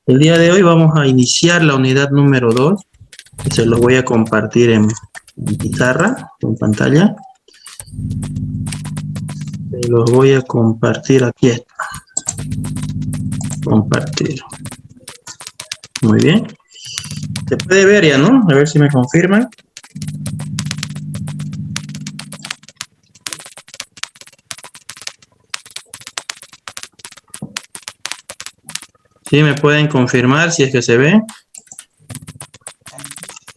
El día de hoy vamos a iniciar la unidad número 2. Se los voy a compartir en pizarra, en pantalla. Se los voy a compartir aquí. Está. Compartir. Muy bien. Se puede ver ya, ¿no? A ver si me confirman. ¿Sí me pueden confirmar si es que se ve?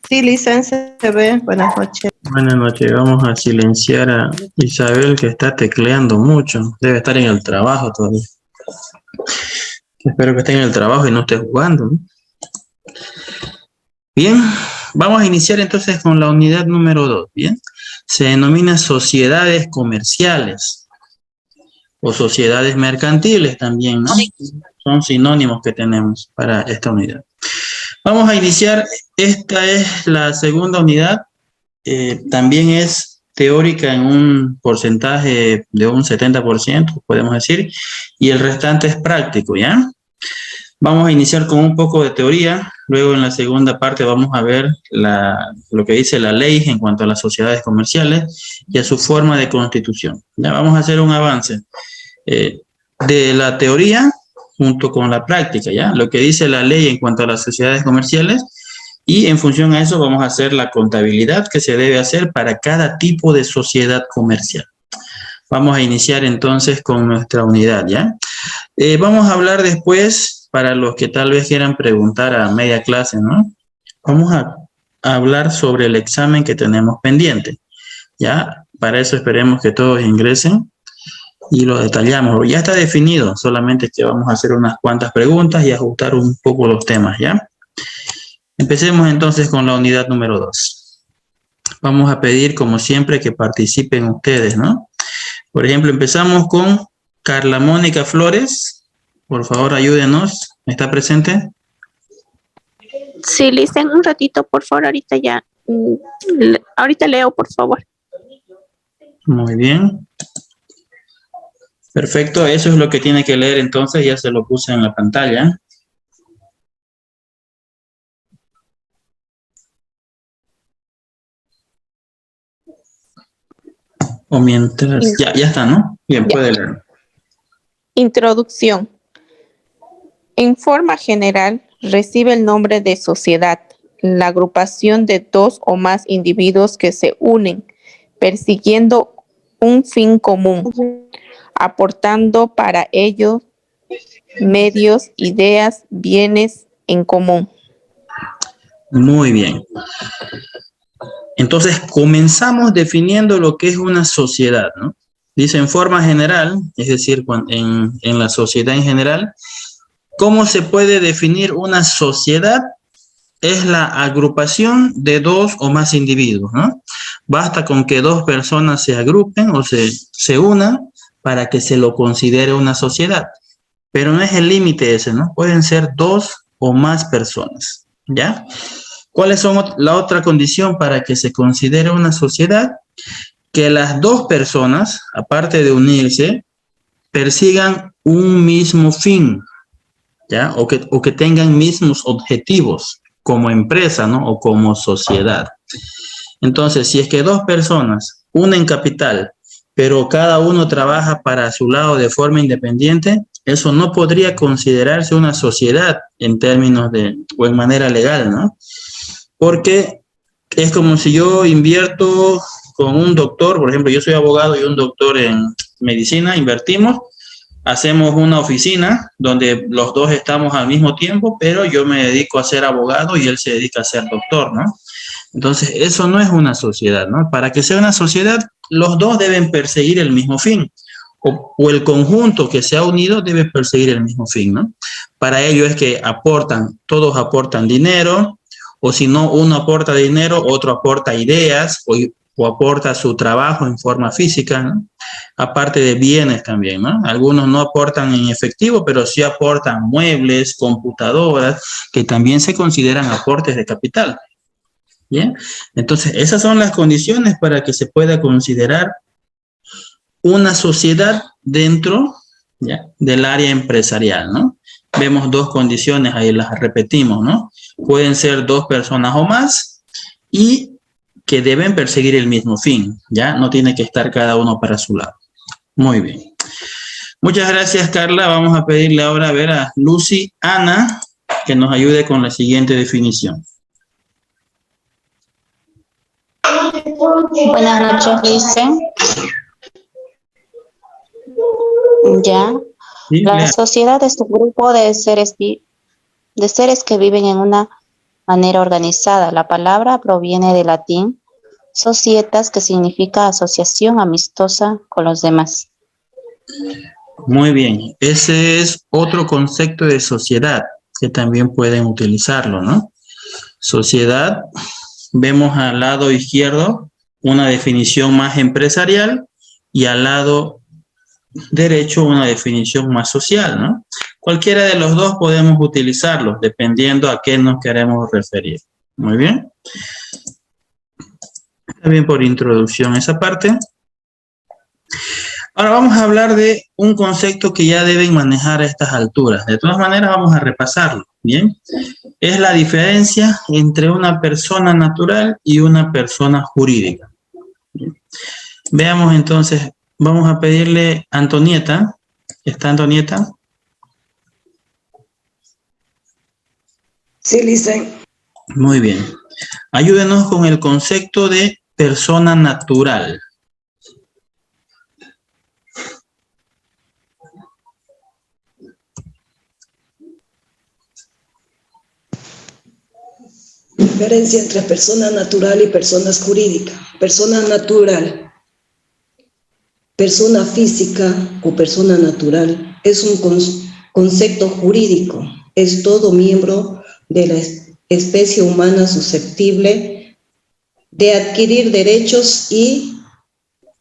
Sí, licencia, se ve. Buenas noches. Buenas noches. Vamos a silenciar a Isabel, que está tecleando mucho. Debe estar en el trabajo todavía. Espero que esté en el trabajo y no esté jugando, ¿no? Bien, vamos a iniciar entonces con la unidad número 2. Bien, se denomina sociedades comerciales o sociedades mercantiles también, ¿no? Son sinónimos que tenemos para esta unidad. Vamos a iniciar. Esta es la segunda unidad. También es teórica en un porcentaje de un 70%, podemos decir, y el restante es práctico, ¿ya? Vamos a iniciar con un poco de teoría, luego en la segunda parte vamos a ver lo que dice la ley en cuanto a las sociedades comerciales y a su forma de constitución. Ya vamos a hacer un avance de la teoría junto con la práctica, ¿ya? Lo que dice la ley en cuanto a las sociedades comerciales, y en función a eso vamos a hacer la contabilidad que se debe hacer para cada tipo de sociedad comercial. Vamos a iniciar entonces con nuestra unidad, ¿ya? Vamos a hablar después, para los que tal vez quieran preguntar a media clase, ¿no? Vamos a hablar sobre el examen que tenemos pendiente, ¿ya? Para eso esperemos que todos ingresen y lo detallamos. Ya está definido, solamente que vamos a hacer unas cuantas preguntas y ajustar un poco los temas, ¿ya? Empecemos entonces con la unidad número 2. Vamos a pedir, como siempre, que participen ustedes, ¿no? Por ejemplo, empezamos con Carla Mónica Flores. Por favor, ayúdenos. ¿Está presente? Sí, listen un ratito, por favor, ahorita ya. Ahorita leo, por favor. Muy bien. Perfecto, eso es lo que tiene que leer entonces, ya se lo puse en la pantalla. O mientras... Ya está, ¿no? Bien, puede leer. Introducción. En forma general, recibe el nombre de sociedad, la agrupación de dos o más individuos que se unen, persiguiendo un fin común, aportando para ello medios, ideas, bienes en común. Muy bien. Entonces, comenzamos definiendo lo que es una sociedad, ¿no? Dice en forma general, es decir, en la sociedad en general, ¿cómo se puede definir una sociedad? Es la agrupación de dos o más individuos, ¿no? Basta con que dos personas se agrupen o se unan para que se lo considere una sociedad. Pero no es el límite ese, ¿no? Pueden ser dos o más personas, ¿ya? ¿Cuáles son la otra condición para que se considere una sociedad? Que las dos personas, aparte de unirse, persigan un mismo fin, ¿ya? O que tengan mismos objetivos como empresa, ¿no? O como sociedad. Entonces, si es que dos personas unen capital, pero cada uno trabaja para su lado de forma independiente, eso no podría considerarse una sociedad en términos o en manera legal, ¿no? Porque es como si yo invierto con un doctor, por ejemplo, yo soy abogado y un doctor en medicina, invertimos, hacemos una oficina donde los dos estamos al mismo tiempo, pero yo me dedico a ser abogado y él se dedica a ser doctor, ¿no? Entonces, eso no es una sociedad, ¿no? Para que sea una sociedad, los dos deben perseguir el mismo fin, o el conjunto que se ha unido debe perseguir el mismo fin, ¿no? Para ello es que todos aportan dinero, o si no, uno aporta dinero, otro aporta ideas, o aporta su trabajo en forma física, ¿no? Aparte de bienes también, ¿no? Algunos no aportan en efectivo, pero sí aportan muebles, computadoras, que también se consideran aportes de capital. ¿Bien? Entonces, esas son las condiciones para que se pueda considerar una sociedad dentro, ¿ya?, del área empresarial, ¿no? vemos dos condiciones, ahí las repetimos, ¿no? Pueden ser dos personas o más y que deben perseguir el mismo fin, ¿ya? No tiene que estar cada uno para su lado. Muy bien. Muchas gracias, Carla. Vamos a pedirle ahora a ver a Lucy Ana que nos ayude con la siguiente definición. Buenas noches, dicen. Ya. Sí, La lea. sociedad es un grupo de seres que viven en una manera organizada. La palabra proviene del latín societas, que significa asociación amistosa con los demás. Muy bien. Ese es otro concepto de sociedad que también pueden utilizarlo, ¿no? Sociedad, vemos al lado izquierdo una definición más empresarial y al lado derecho una definición más social, ¿no? Cualquiera de los dos podemos utilizarlos dependiendo a qué nos queremos referir. Muy bien. Está bien por introducción esa parte. Ahora vamos a hablar de un concepto que ya deben manejar a estas alturas. De todas maneras vamos a repasarlo, ¿bien? Es la diferencia entre una persona natural y una persona jurídica. ¿Bien? Veamos entonces, vamos a pedirle a Antonieta. ¿Está Antonieta? Sí, Licen. Muy bien. Ayúdenos con el concepto de persona natural. Diferencia entre persona natural y personas jurídicas. Persona natural, persona física o persona natural es un concepto jurídico. Es todo miembro de la especie humana susceptible de adquirir derechos y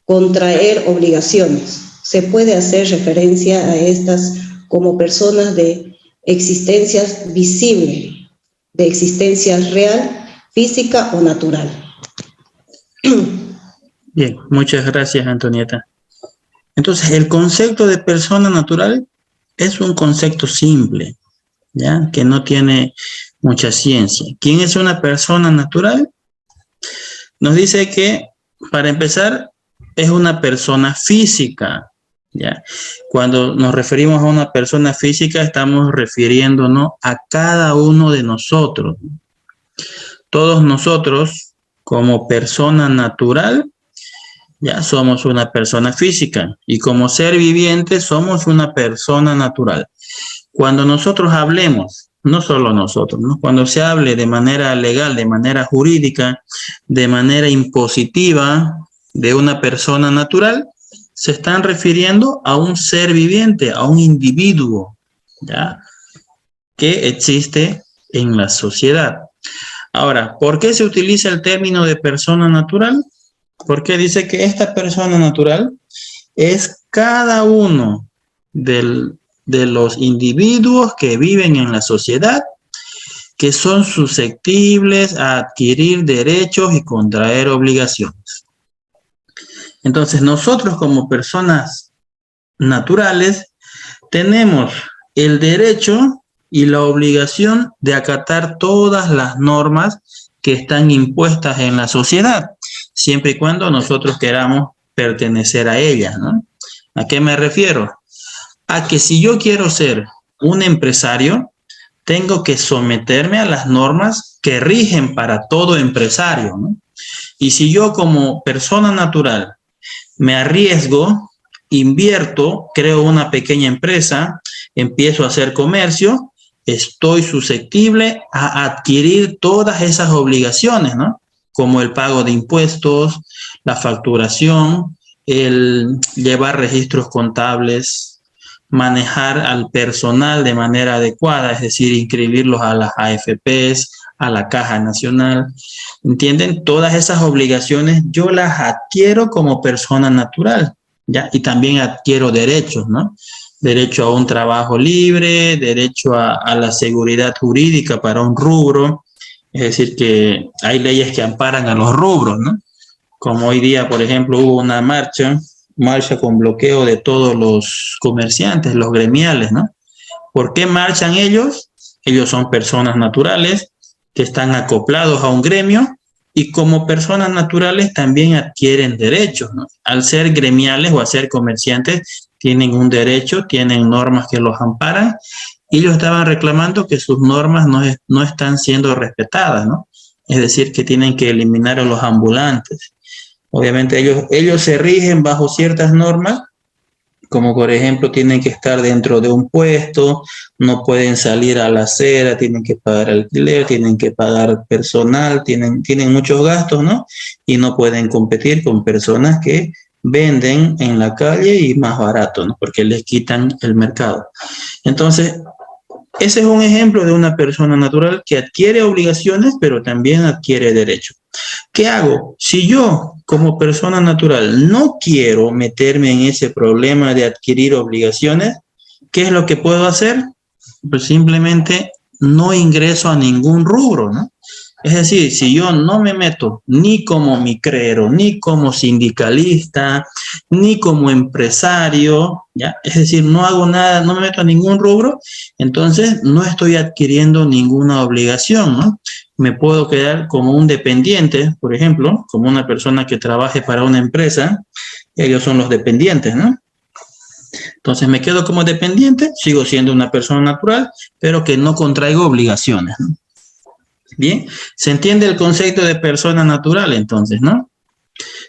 contraer obligaciones. Se puede hacer referencia a estas como personas de existencia visible, de existencia real, física o natural. Bien, muchas gracias, Antonieta. Entonces, el concepto de persona natural es un concepto simple, ¿ya? Que no tiene mucha ciencia. ¿Quién es una persona natural? Nos dice que, para empezar, es una persona física, ¿ya? Cuando nos referimos a una persona física, estamos refiriéndonos a cada uno de nosotros. Todos nosotros, como persona natural, ya somos una persona física y como ser viviente somos una persona natural. Cuando nosotros hablemos, no solo nosotros, ¿no? Cuando se hable de manera legal, de manera jurídica, de manera impositiva de una persona natural, se están refiriendo a un ser viviente, a un individuo, ¿ya? Que existe en la sociedad. Ahora, ¿por qué se utiliza el término de persona natural? Porque dice que esta persona natural es cada uno de los individuos que viven en la sociedad que son susceptibles a adquirir derechos y contraer obligaciones. Entonces, nosotros como personas naturales tenemos el derecho y la obligación de acatar todas las normas que están impuestas en la sociedad, siempre y cuando nosotros queramos pertenecer a ellas, ¿no? ¿A qué me refiero? A que si yo quiero ser un empresario, tengo que someterme a las normas que rigen para todo empresario, ¿no? Y si yo como persona natural me arriesgo, invierto, creo una pequeña empresa, empiezo a hacer comercio, estoy susceptible a adquirir todas esas obligaciones, ¿no? Como el pago de impuestos, la facturación, el llevar registros contables, manejar al personal de manera adecuada, es decir, inscribirlos a las AFPs, a la Caja Nacional. ¿Entienden? Todas esas obligaciones yo las adquiero como persona natural, ¿ya? Y también adquiero derechos, ¿no? Derecho a un trabajo libre, derecho a la seguridad jurídica para un rubro, es decir, que hay leyes que amparan a los rubros, ¿no? Como hoy día, por ejemplo, hubo una marcha con bloqueo de todos los comerciantes, los gremiales, ¿no? ¿Por qué marchan ellos? Ellos son personas naturales que están acoplados a un gremio y como personas naturales también adquieren derechos, ¿no? Al ser gremiales o al ser comerciantes tienen un derecho, tienen normas que los amparan y ellos estaban reclamando que sus normas no están siendo respetadas, ¿no? Es decir, que tienen que eliminar a los ambulantes. Obviamente ellos se rigen bajo ciertas normas, como por ejemplo tienen que estar dentro de un puesto, no pueden salir a la acera, tienen que pagar alquiler, tienen que pagar personal, tienen muchos gastos, ¿no? Y no pueden competir con personas que venden en la calle y más barato, ¿no? Porque les quitan el mercado. Entonces, ese es un ejemplo de una persona natural que adquiere obligaciones, pero también adquiere derechos. ¿Qué hago? Si yo, como persona natural, no quiero meterme en ese problema de adquirir obligaciones, ¿qué es lo que puedo hacer? Pues simplemente no ingreso a ningún rubro, ¿no? Es decir, si yo no me meto ni como micrero, ni como sindicalista, ni como empresario, ¿ya? Es decir, no hago nada, no me meto a ningún rubro, entonces no estoy adquiriendo ninguna obligación, ¿no? Me puedo quedar como un dependiente, por ejemplo, como una persona que trabaje para una empresa, ellos son los dependientes, ¿no? Entonces me quedo como dependiente, sigo siendo una persona natural, pero que no contraigo obligaciones, ¿no? Bien, se entiende el concepto de persona natural entonces, ¿no?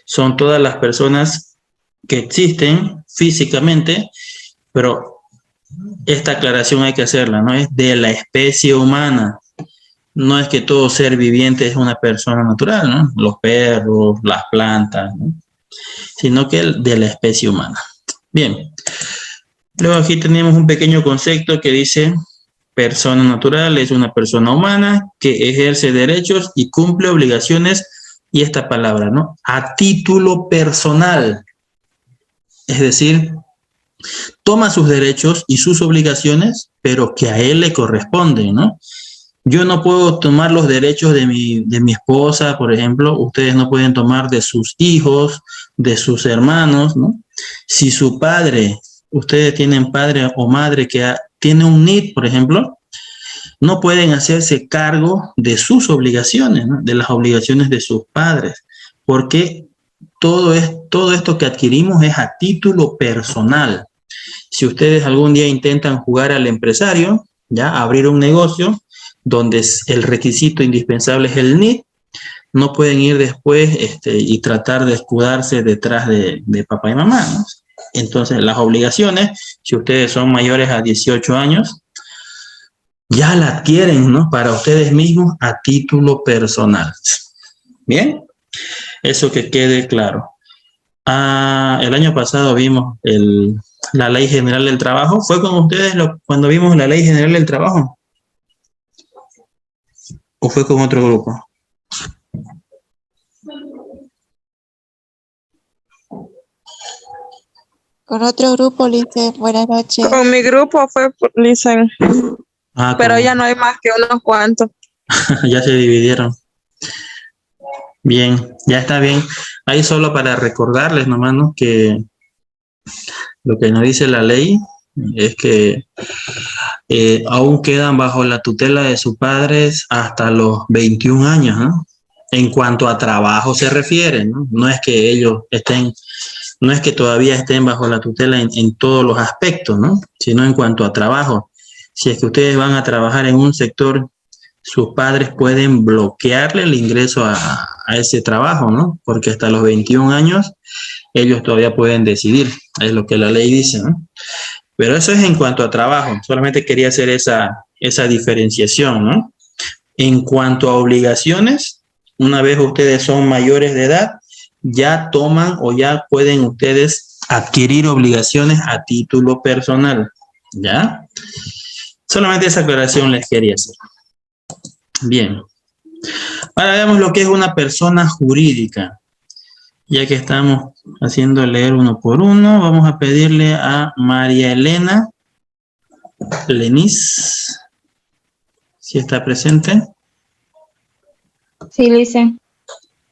Son todas las personas que existen físicamente, pero esta aclaración hay que hacerla, ¿no? Es de la especie humana. No es que todo ser viviente es una persona natural, ¿no? Los perros, las plantas, ¿no? Sino que de la especie humana. Bien. Luego aquí tenemos un pequeño concepto que dice persona natural es una persona humana que ejerce derechos y cumple obligaciones, y esta palabra, ¿no? A título personal. Es decir, toma sus derechos y sus obligaciones, pero que a él le corresponden, ¿no? Yo no puedo tomar los derechos de mi esposa, por ejemplo, ustedes no pueden tomar de sus hijos, de sus hermanos, ¿no? Si su padre, ustedes tienen padre o madre que tiene un NID, por ejemplo, no pueden hacerse cargo de sus obligaciones, ¿no? De las obligaciones de sus padres, porque todo esto que adquirimos es a título personal. Si ustedes algún día intentan jugar al empresario, ya abrir un negocio donde el requisito indispensable es el NID, no pueden ir después y tratar de escudarse detrás de papá y mamá, ¿no? Entonces, las obligaciones, si ustedes son mayores a 18 años, ya la adquieren, ¿no? Para ustedes mismos a título personal. Bien, eso que quede claro. El año pasado vimos la Ley General del Trabajo. ¿Fue con ustedes cuando vimos la Ley General del Trabajo? ¿O fue con otro grupo? Con otro grupo, Licen, buenas noches. Con mi grupo fue, Licen, pero ya no hay más que unos cuantos. Ya se dividieron. Bien, ya está bien. Ahí solo para recordarles nomás, ¿no? Que lo que nos dice la ley es que aún quedan bajo la tutela de sus padres hasta los 21 años, ¿no? En cuanto a trabajo se refiere, ¿no? No es que ellos no es que todavía estén bajo la tutela en todos los aspectos, ¿no? Sino en cuanto a trabajo. Si es que ustedes van a trabajar en un sector, sus padres pueden bloquearle el ingreso a ese trabajo, ¿no? Porque hasta los 21 años ellos todavía pueden decidir, es lo que la ley dice, ¿no? Pero eso es en cuanto a trabajo, solamente quería hacer esa diferenciación, ¿no? En cuanto a obligaciones, una vez ustedes son mayores de edad, ya toman o ya pueden ustedes adquirir obligaciones a título personal, ¿ya? Solamente esa aclaración les quería hacer. Bien. Ahora veamos lo que es una persona jurídica. Ya que estamos haciendo leer uno por uno, vamos a pedirle a María Elena Lenis, si está presente. Sí, Licen.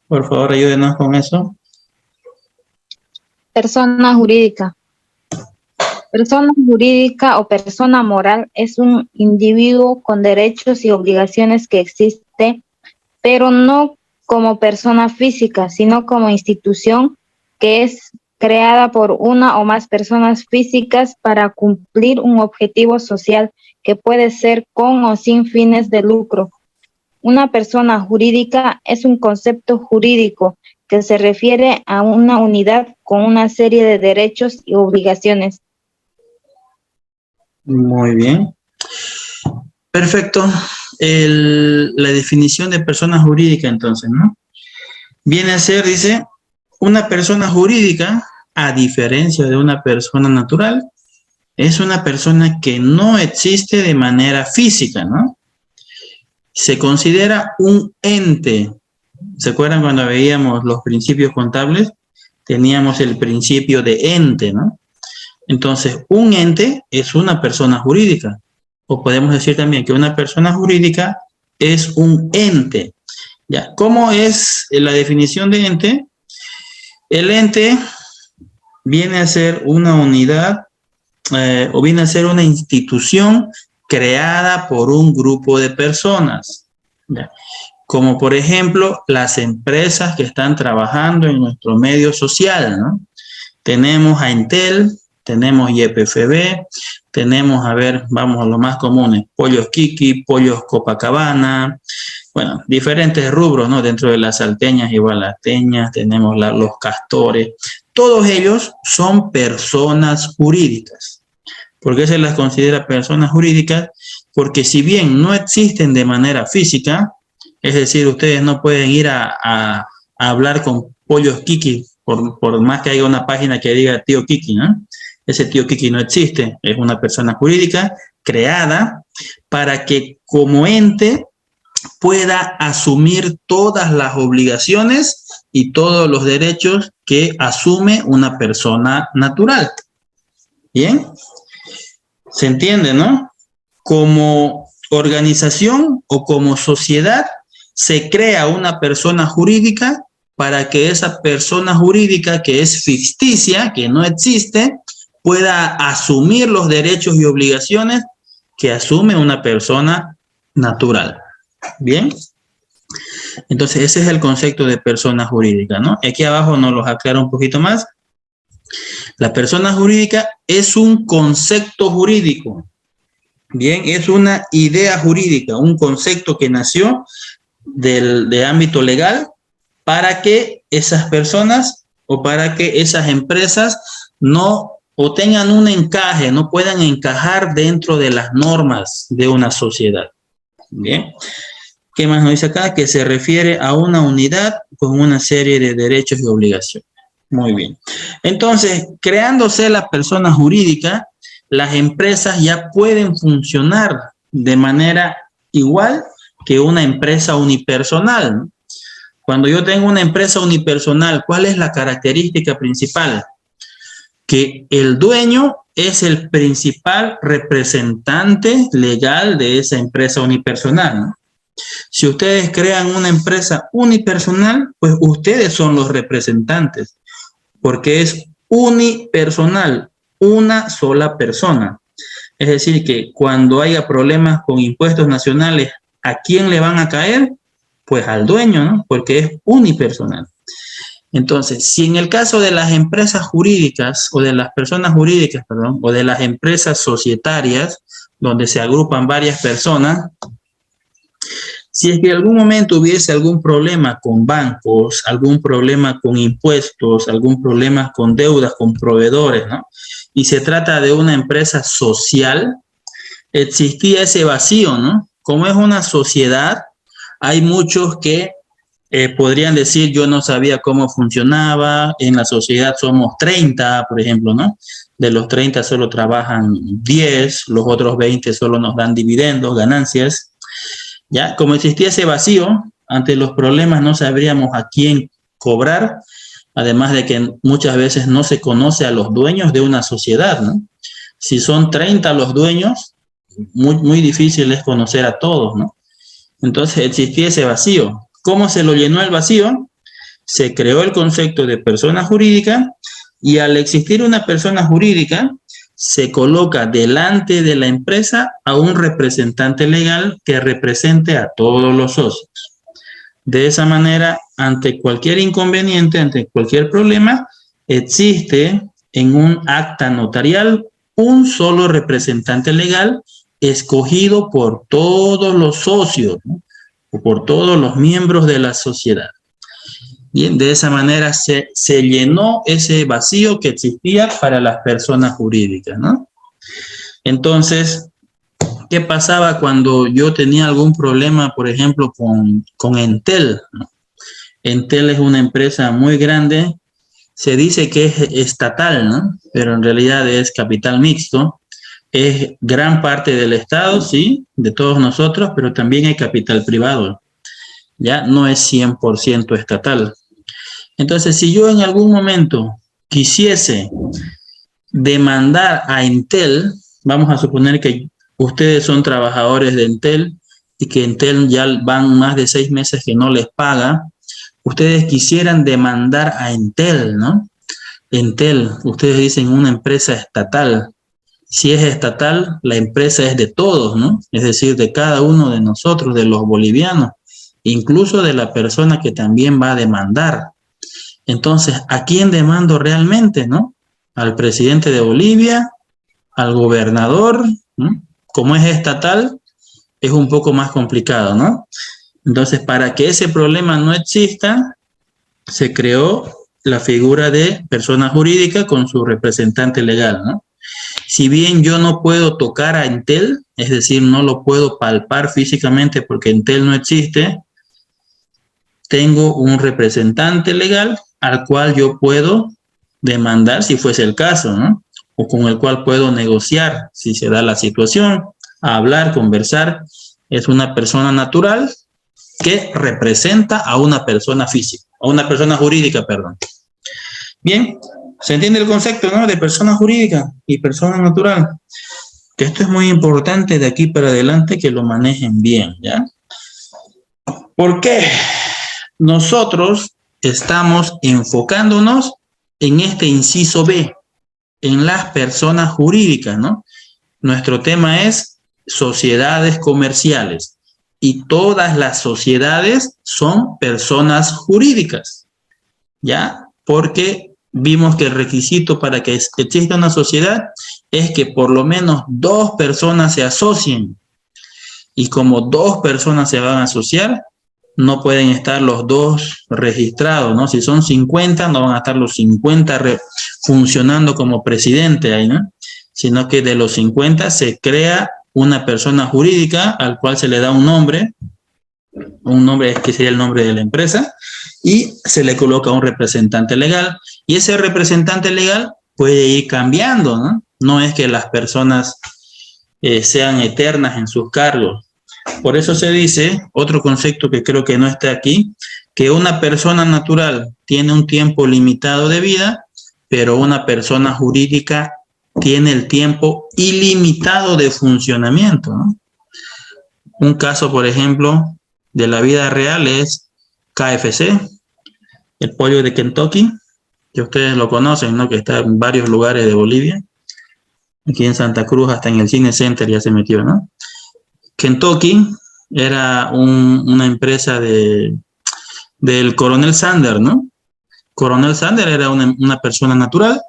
Por favor, ayúdenos con eso. Persona jurídica. Persona jurídica o persona moral es un individuo con derechos y obligaciones que existe, pero no como persona física, sino como institución que es creada por una o más personas físicas para cumplir un objetivo social que puede ser con o sin fines de lucro. Una persona jurídica es un concepto jurídico que se refiere a una unidad con una serie de derechos y obligaciones. Muy bien. Perfecto. La definición de persona jurídica, entonces, ¿no? Viene a ser, dice, una persona jurídica, a diferencia de una persona natural, es una persona que no existe de manera física, ¿no? Se considera un ente. ¿Se acuerdan cuando veíamos los principios contables? Teníamos el principio de ente, ¿no? Entonces, un ente es una persona jurídica. O podemos decir también que una persona jurídica es un ente. ¿Ya? ¿Cómo es la definición de ente? El ente viene a ser una unidad o viene a ser una institución creada por un grupo de personas. ¿Ya? Como por ejemplo, las empresas que están trabajando en nuestro medio social, ¿no? Tenemos a Entel, tenemos YPFB, tenemos, a ver, vamos a lo más comunes, Pollos Kiki, Pollos Copacabana, bueno, diferentes rubros, ¿no? Dentro de las salteñas y gualateñas, tenemos los castores. Todos ellos son personas jurídicas. ¿Por qué se las considera personas jurídicas? Porque si bien no existen de manera física, es decir, ustedes no pueden ir a hablar con Pollos Kiki, por más que haya una página que diga Tío Kiki, ¿no? Ese Tío Kiki no existe, es una persona jurídica creada para que como ente pueda asumir todas las obligaciones y todos los derechos que asume una persona natural. ¿Bien? ¿Se entiende, no? Como organización o como sociedad se crea una persona jurídica para que esa persona jurídica que es ficticia, que no existe, pueda asumir los derechos y obligaciones que asume una persona natural. ¿Bien? Entonces, ese es el concepto de persona jurídica, ¿no? Aquí abajo nos lo aclara un poquito más. La persona jurídica es un concepto jurídico. Bien, es una idea jurídica, un concepto que nació de ámbito legal para que esas personas o para que esas empresas no o tengan un encaje, no puedan encajar dentro de las normas de una sociedad. Bien. ¿Qué más nos dice acá? Que se refiere a una unidad con una serie de derechos y obligaciones. Muy bien. Entonces, creándose la persona jurídica, las empresas ya pueden funcionar de manera igual que una empresa unipersonal, ¿no? Cuando yo tengo una empresa unipersonal, ¿cuál es la característica principal? Que el dueño es el principal representante legal de esa empresa unipersonal, ¿no? Si ustedes crean una empresa unipersonal, pues ustedes son los representantes, porque es unipersonal, una sola persona. Es decir, que cuando haya problemas con impuestos nacionales, ¿a quién le van a caer? Pues al dueño, ¿no? Porque es unipersonal. Entonces, si en el caso de las empresas jurídicas o de las personas jurídicas, perdón, o de las empresas societarias, donde se agrupan varias personas, si es que en algún momento hubiese algún problema con bancos, algún problema con impuestos, algún problema con deudas, con proveedores, ¿no? Y se trata de una empresa social, existía ese vacío, ¿no? Como es una sociedad, hay muchos que podrían decir, yo no sabía cómo funcionaba, en la sociedad somos 30, por ejemplo, ¿no? De los 30 solo trabajan 10, los otros 20 solo nos dan dividendos, ganancias. ¿Ya? Como existía ese vacío, ante los problemas no sabríamos a quién cobrar, además de que muchas veces no se conoce a los dueños de una sociedad, ¿no? Si son 30 los dueños, muy difícil es conocer a todos, ¿no? Entonces existía ese vacío. ¿Cómo se lo llenó el vacío? Se creó el concepto de persona jurídica y al existir una persona jurídica, se coloca delante de la empresa a un representante legal que represente a todos los socios. De esa manera, ante cualquier inconveniente, ante cualquier problema, existe en un acta notarial un solo representante legal escogido por todos los socios, ¿no? O por todos los miembros de la sociedad. Bien, de esa manera se llenó ese vacío que existía para las personas jurídicas, ¿no? Entonces, ¿qué pasaba cuando yo tenía algún problema, por ejemplo, con Entel, ¿no? Entel es una empresa muy grande, se dice que es estatal, ¿no? Pero en realidad es capital mixto, es gran parte del Estado, sí, de todos nosotros, pero también hay capital privado, ya no es 100% estatal. Entonces, si yo en algún momento quisiese demandar a Entel, vamos a suponer que ustedes son trabajadores de Entel y que Entel ya van más de 6 meses que no les paga, ustedes quisieran demandar a Entel, ¿no? Entel, ustedes dicen una empresa estatal. Si es estatal, la empresa es de todos, ¿no? Es decir, de cada uno de nosotros, de los bolivianos, incluso de la persona que también va a demandar. Entonces, ¿a quién demando realmente, no? Al presidente de Bolivia, al gobernador, ¿no? Como es estatal, es un poco más complicado, ¿no? Entonces, para que ese problema no exista, se creó la figura de persona jurídica con su representante legal, ¿no? Si bien yo no puedo tocar a Entel, es decir, no lo puedo palpar físicamente porque Entel no existe, tengo un representante legal al cual yo puedo demandar si fuese el caso, ¿no? O con el cual puedo negociar si se da la situación, hablar, conversar. Es una persona natural que representa a una persona física, a una persona jurídica, perdón. Bien, ¿se entiende el concepto, no? De persona jurídica y persona natural. Que esto es muy importante de aquí para adelante que lo manejen bien, ¿ya? ¿Por qué? Nosotros estamos enfocándonos en este inciso B, en las personas jurídicas, ¿no? Nuestro tema es sociedades comerciales y todas las sociedades son personas jurídicas, ¿ya? Porque vimos que el requisito para que exista una sociedad es que por lo menos 2 personas se asocien. Y como 2 personas se van a asociar, no pueden estar los 2 registrados, ¿no? Si son 50, no van a estar los 50 funcionando como presidente ahí, ¿no? Sino que de los 50 se crea una persona jurídica al cual se le da un nombre que sería el nombre de la empresa, y se le coloca un representante legal, y ese representante legal puede ir cambiando, ¿no? No es que las personas sean eternas en sus cargos. Por eso se dice, otro concepto que creo que no está aquí, que una persona natural tiene un tiempo limitado de vida, pero una persona jurídica tiene el tiempo ilimitado de funcionamiento, ¿no? Un caso, por ejemplo, de la vida real es KFC, el pollo de Kentucky, que ustedes lo conocen, ¿no? Que está en varios lugares de Bolivia. Aquí en Santa Cruz, hasta en el Cine Center ya se metió, ¿no? Kentucky era una empresa del Coronel Sanders, ¿no? Coronel Sanders era una persona natural,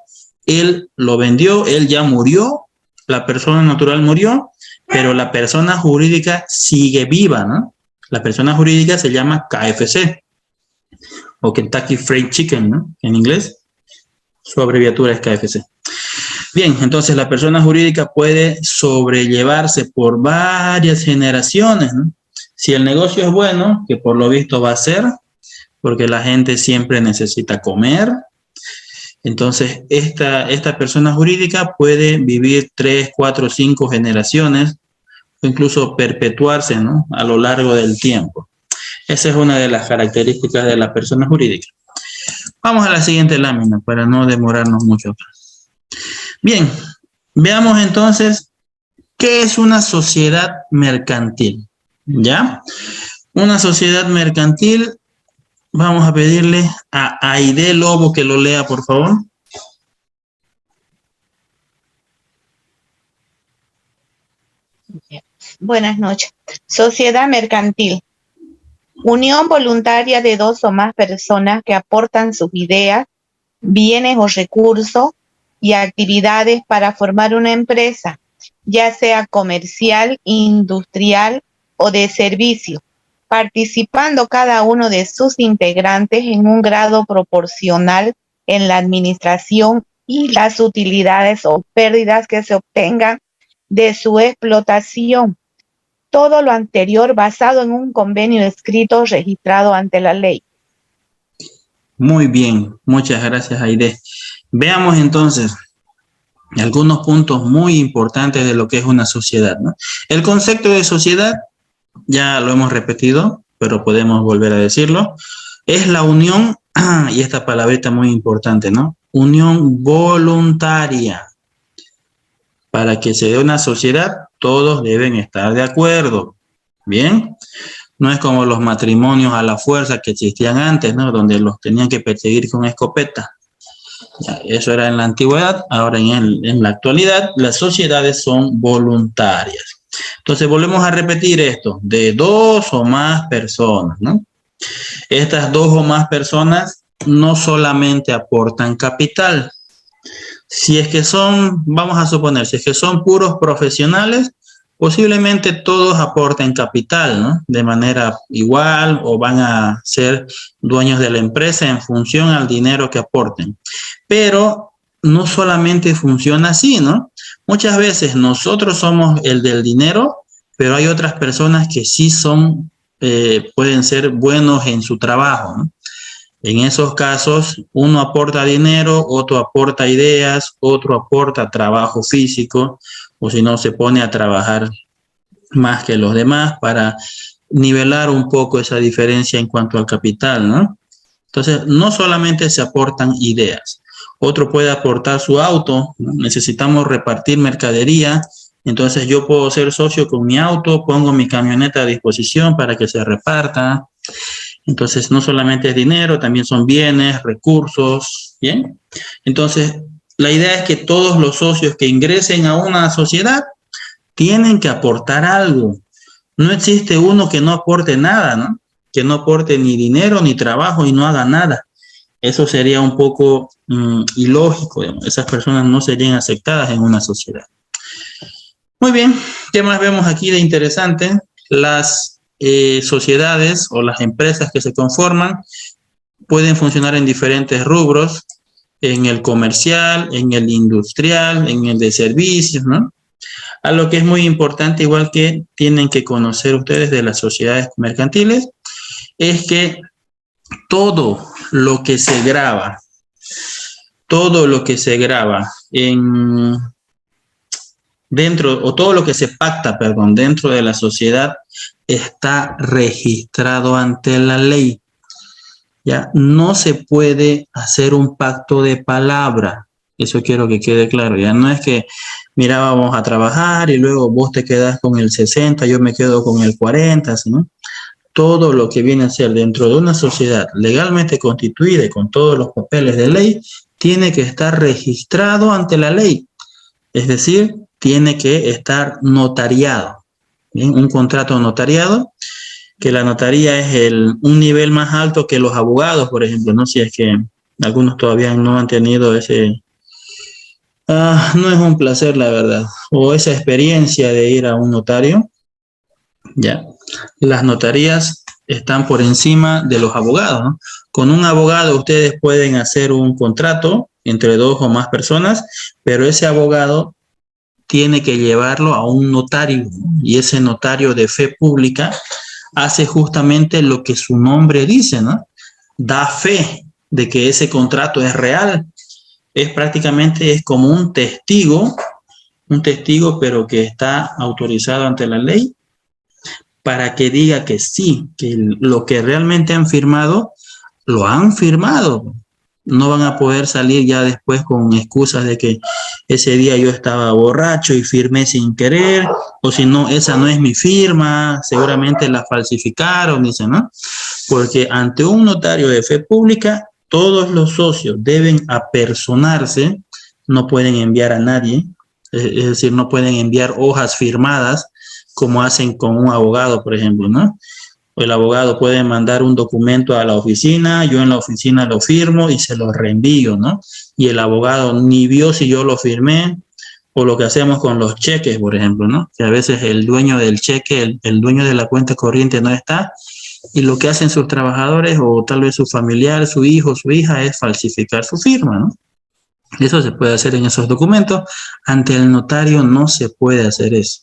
él lo vendió, él ya murió, la persona natural murió, pero la persona jurídica sigue viva, ¿no? La persona jurídica se llama KFC, o Kentucky Fried Chicken, ¿no? En inglés, su abreviatura es KFC. Bien, entonces la persona jurídica puede sobrellevarse por varias generaciones, ¿no? Si el negocio es bueno, que por lo visto va a ser, porque la gente siempre necesita comer, entonces esta persona jurídica puede vivir 3, 4, 5 generaciones, o incluso perpetuarse, ¿no? A lo largo del tiempo. Esa es una de las características de la persona jurídica. Vamos a la siguiente lámina para no demorarnos mucho. Bien, veamos entonces qué es una sociedad mercantil, ¿ya? Una sociedad mercantil, vamos a pedirle a Aide Lobo que lo lea, por favor. Buenas noches. Sociedad mercantil. Unión voluntaria de dos o más personas que aportan sus ideas, bienes o recursos y actividades para formar una empresa, ya sea comercial, industrial o de servicio, participando cada uno de sus integrantes en un grado proporcional en la administración y las utilidades o pérdidas que se obtengan de su explotación. Todo lo anterior basado en un convenio escrito registrado ante la ley. Muy bien, muchas gracias, Aide. Veamos entonces algunos puntos muy importantes de lo que es una sociedad, ¿no? El concepto de sociedad, ya lo hemos repetido, pero podemos volver a decirlo, es la unión, y esta palabrita muy importante, ¿no? Unión voluntaria. Para que se dé una sociedad, todos deben estar de acuerdo. Bien, no es como los matrimonios a la fuerza que existían antes, ¿no? Donde los tenían que perseguir con escopeta. Ya, eso era en la antigüedad. Ahora en la actualidad las sociedades son voluntarias. Entonces volvemos a repetir esto, de dos o más personas, ¿no? Estas dos o más personas no solamente aportan capital. Si es que son, vamos a suponer, si es que son puros profesionales, posiblemente todos aporten capital, ¿no? De manera igual, o van a ser dueños de la empresa en función al dinero que aporten. Pero no solamente funciona así, ¿no? Muchas veces nosotros somos el del dinero, pero hay otras personas que sí son, pueden ser buenos en su trabajo, ¿no? En esos casos, uno aporta dinero, otro aporta ideas, otro aporta trabajo físico, o si no, se pone a trabajar más que los demás para nivelar un poco esa diferencia en cuanto al capital, ¿no? Entonces, no solamente se aportan ideas, otro puede aportar su auto, ¿no? Necesitamos repartir mercadería, entonces yo puedo ser socio con mi auto, pongo mi camioneta a disposición para que se reparta. Entonces, no solamente es dinero, también son bienes, recursos, ¿bien? Entonces, la idea es que todos los socios que ingresen a una sociedad tienen que aportar algo. No existe uno que no aporte nada, ¿no? Que no aporte ni dinero ni trabajo y no haga nada. Eso sería un poco ilógico, digamos. Esas personas no serían aceptadas en una sociedad. Muy bien, ¿qué más vemos aquí de interesante? Las sociedades o las empresas que se conforman pueden funcionar en diferentes rubros, en el comercial, en el industrial, en el de servicios, ¿no? A lo que es muy importante, igual que tienen que conocer ustedes de las sociedades mercantiles, es que todo lo que se graba dentro, o todo lo que se pacta, perdón, dentro de la sociedad está registrado ante la ley. Ya no se puede hacer un pacto de palabra. Eso quiero que quede claro. Ya no es que, mira, vamos a trabajar y luego vos te quedas con el 60, yo me quedo con el 40, ¿no? Todo lo que viene a ser dentro de una sociedad legalmente constituida y con todos los papeles de ley, tiene que estar registrado ante la ley. Es decir, tiene que estar notariado. ¿Bien? Un contrato notariado, que la notaría es un nivel más alto que los abogados, por ejemplo, ¿no? Si es que algunos todavía no han tenido ese... no es un placer, la verdad, o esa experiencia de ir a un notario. Ya, las notarías están por encima de los abogados, ¿no? Con un abogado ustedes pueden hacer un contrato entre dos o más personas, pero ese abogado tiene que llevarlo a un notario, ¿no? Y ese notario de fe pública hace justamente lo que su nombre dice, ¿no? Da fe de que ese contrato es real. Es como un testigo, pero que está autorizado ante la ley para que diga que sí, que lo que realmente han firmado, lo han firmado. No van a poder salir ya después con excusas de que ese día yo estaba borracho y firmé sin querer, o si no, esa no es mi firma, seguramente la falsificaron, dicen, ¿no? Porque ante un notario de fe pública, todos los socios deben apersonarse, no pueden enviar a nadie, Es decir, no pueden enviar hojas firmadas como hacen con un abogado, por ejemplo, ¿no? El abogado puede mandar un documento a la oficina, yo en la oficina lo firmo y se lo reenvío, ¿no? Y el abogado ni vio si yo lo firmé, o lo que hacemos con los cheques, por ejemplo, ¿no? Que a veces el dueño del cheque, el dueño de la cuenta corriente no está, y lo que hacen sus trabajadores o tal vez su familiar, su hijo, su hija, es falsificar su firma, ¿no? Eso se puede hacer en esos documentos. Ante el notario no se puede hacer eso.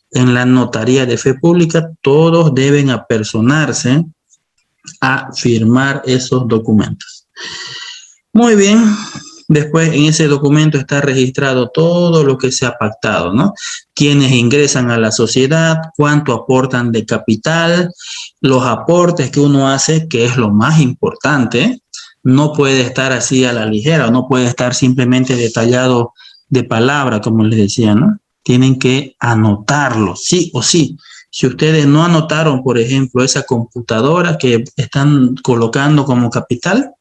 En la notaría de fe pública todos deben apersonarse a firmar esos documentos. Muy bien. Después en ese documento está registrado todo lo que se ha pactado, ¿no? Quiénes ingresan a la sociedad, cuánto aportan de capital, los aportes que uno hace, que es lo más importante. No puede estar así a la ligera, o no puede estar simplemente detallado de palabra, como les decía, ¿no? Tienen que anotarlo, sí o sí. Si ustedes no anotaron, por ejemplo, esa computadora que están colocando como capital,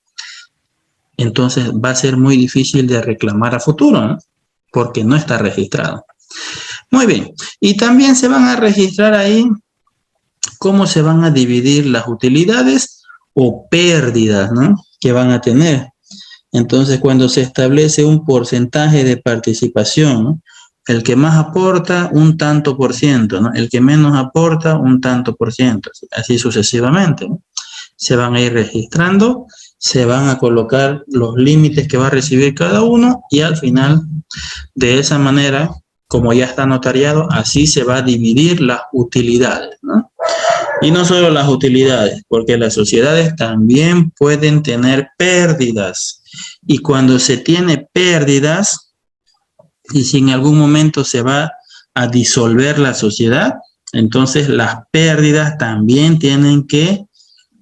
entonces va a ser muy difícil de reclamar a futuro, ¿no? Porque no está registrado. Muy bien. Y también se van a registrar ahí cómo se van a dividir las utilidades o pérdidas, ¿no? Que van a tener. Entonces, cuando se establece un porcentaje de participación, ¿no? El que más aporta, un tanto por ciento, ¿no? El que menos aporta, un tanto por ciento. Así sucesivamente, ¿no? Se van a ir registrando, se van a colocar los límites que va a recibir cada uno y al final, de esa manera, como ya está notariado, así se va a dividir las utilidades, ¿no? Y no solo las utilidades, porque las sociedades también pueden tener pérdidas. Y cuando se tiene pérdidas, y si en algún momento se va a disolver la sociedad, entonces las pérdidas también tienen que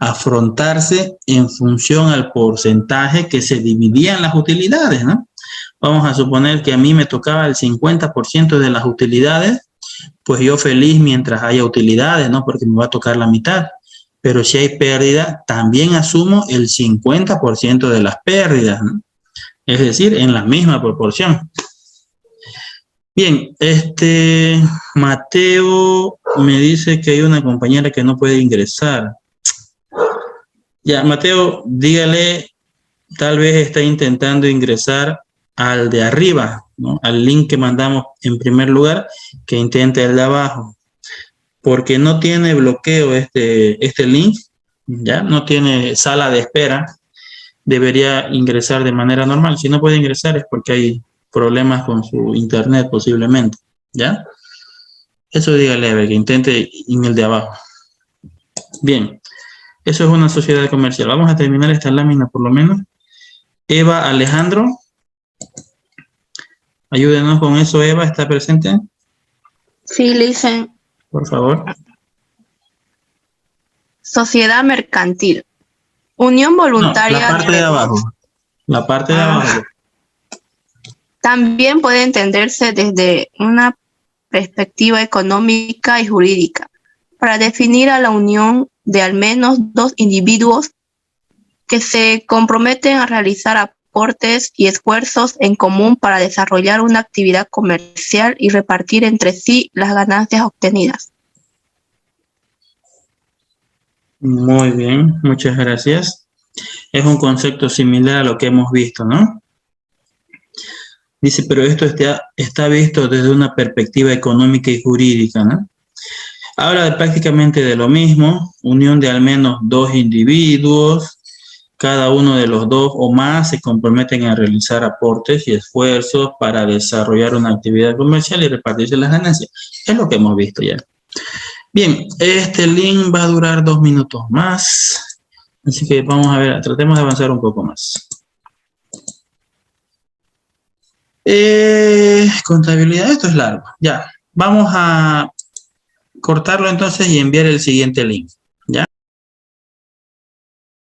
afrontarse en función al porcentaje que se dividían las utilidades, ¿no? Vamos a suponer que a mí me tocaba el 50% de las utilidades, pues yo feliz mientras haya utilidades, ¿no? Porque me va a tocar la mitad. Pero si hay pérdida, también asumo el 50% de las pérdidas, ¿no? Es decir, en la misma proporción. Bien, Mateo me dice que hay una compañera que no puede ingresar. Ya, Mateo, dígale, tal vez está intentando ingresar al de arriba, ¿no? Al link que mandamos en primer lugar, que intente el de abajo. Porque no tiene bloqueo este link, ya, no tiene sala de espera, debería ingresar de manera normal. Si no puede ingresar es porque hay problemas con su internet posiblemente, ¿ya? Eso dígale, a ver, que intente en el de abajo. Bien. Eso es una sociedad comercial. Vamos a terminar esta lámina por lo menos. Eva Alejandro. Ayúdenos con eso, Eva. ¿Está presente? Sí, Lisen. Por favor. Sociedad mercantil. Unión voluntaria. No, la parte de abajo. La parte de abajo. También puede entenderse desde una perspectiva económica y jurídica. Para definir a la unión de al menos dos individuos que se comprometen a realizar aportes y esfuerzos en común para desarrollar una actividad comercial y repartir entre sí las ganancias obtenidas. Muy bien, muchas gracias. Es un concepto similar a lo que hemos visto, ¿no? Dice, pero esto está visto desde una perspectiva económica y jurídica, ¿no? Habla prácticamente de lo mismo, unión de al menos dos individuos, cada uno de los dos o más se comprometen a realizar aportes y esfuerzos para desarrollar una actividad comercial y repartirse las ganancias. Es lo que hemos visto ya. Bien, este link va a durar 2 minutos más, así que vamos a ver, tratemos de avanzar un poco más. Contabilidad, esto es largo. Ya, vamos a cortarlo entonces y enviar el siguiente link.